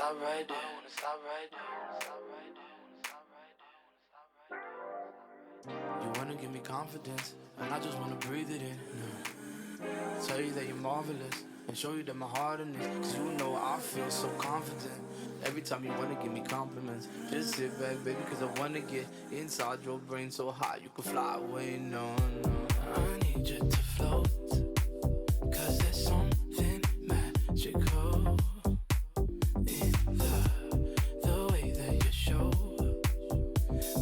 stop right there. You wanna give me confidence, and I just wanna breathe it in. Tell you that you're marvelous, and show you that my heart in it. Cause you know I feel so confident. Every time you wanna give me compliments, just sit back, baby, cause I wanna get inside your brain so high you can fly away. No, I need you to float, cause there's something magical in the way that you show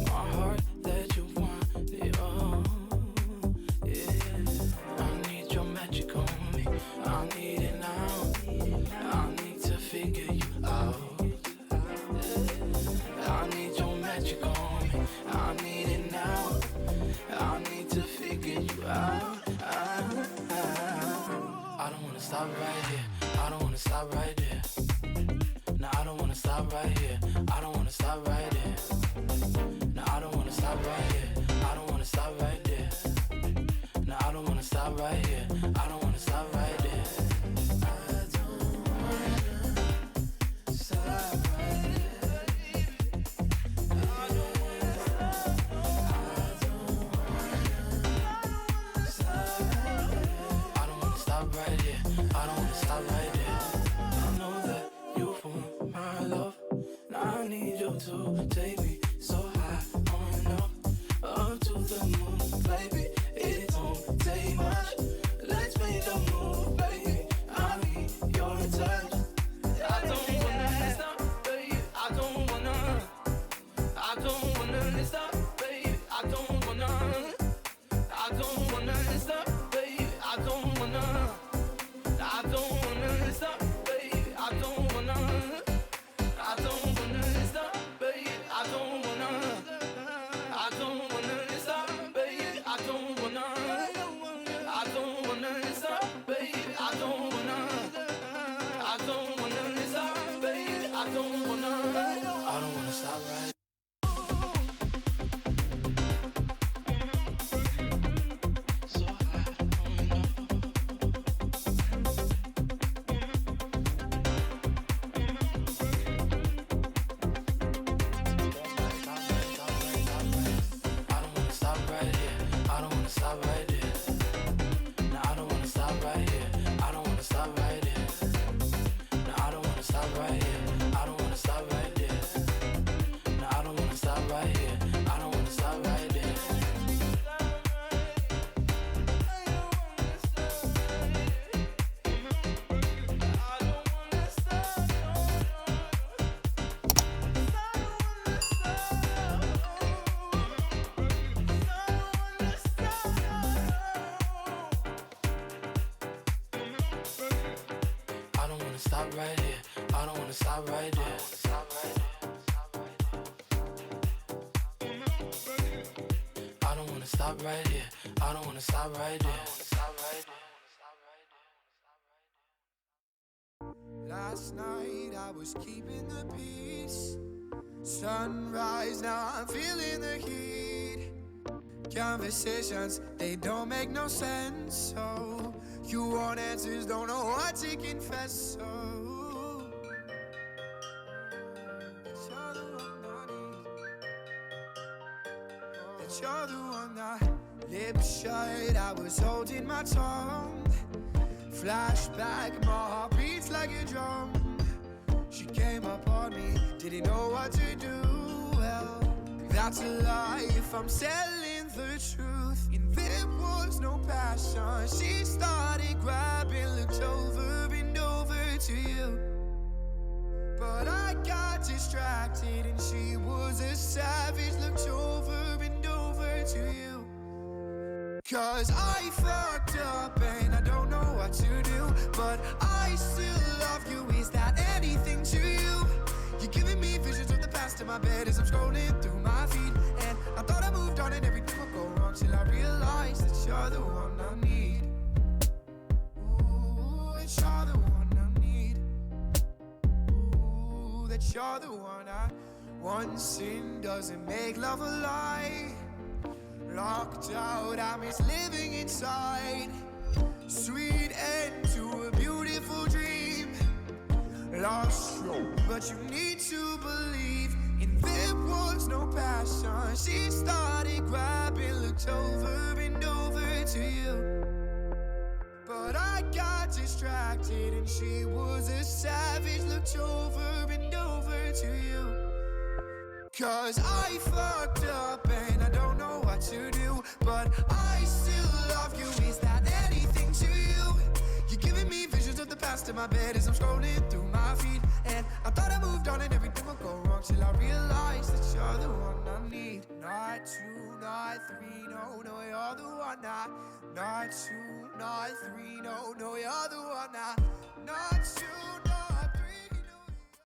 my heart that you want it all. Yeah, I need your magic on me, I need it now. I need to figure you out. I need your magic on me, I need it now. I need to figure you out. I don't wanna stop right here, I don't wanna stop right there. No, I don't wanna stop right here, I don't wanna stop right there. No, I don't wanna stop right here, I don't wanna stop right there. No, I don't wanna stop right here, I don't wanna stop right there. To take me so high on up to the moon, baby. It don't take much. Let's make a move, baby. I need your touch. I don't wanna stop, baby. I don't wanna stop, baby. I don't wanna stop, baby. I don't wanna stop, baby. I don't wanna stop. I don't wanna stop, baby. I don't wanna stop, baby. I don't wanna stop, baby. I don't wanna stop right. Stop right here, I don't wanna stop right there. I don't wanna stop right here, I don't wanna stop right there. Last night I was keeping the peace. Sunrise, now I'm feeling the heat. Conversations, they don't make no sense. So you want answers, don't know what to confess. So that you're the one I lips shut, I was holding my tongue. Flashback, my heart beats like a drum. She came up on me, didn't know what to do. Well, that's a life, I'm selling the truth. And there was no passion. She started grabbing, looked over and over to you. But I got distracted and she was a savage, looked over and over to you. Cause I fucked up and I don't know what to do, but I still love you, is that anything to you? You're giving me visions of the past in my bed as I'm scrolling through my feed. And I thought I moved on and everything would go wrong till I realized that you're the one I need. Ooh, that you're the one I need. Ooh, that you're the one I... One sin doesn't make love a lie. Locked out, I miss living inside. Sweet end to a beautiful dream. Lost But you need to believe, and there was no passion. She started grabbing, looked over and over to you. But I got distracted, and she was a savage, looked over and over to you. Cause I fucked up and I don't know what to do, but I still love you. Is that anything to you? You're giving me visions of the past in my bed as I'm scrolling through my feed. And I thought I moved on and everything would go wrong till I realized that you're the one I need. Not two, not three, no, no, you're the one I. Not two, not three, no, no, you're the one I. Not two,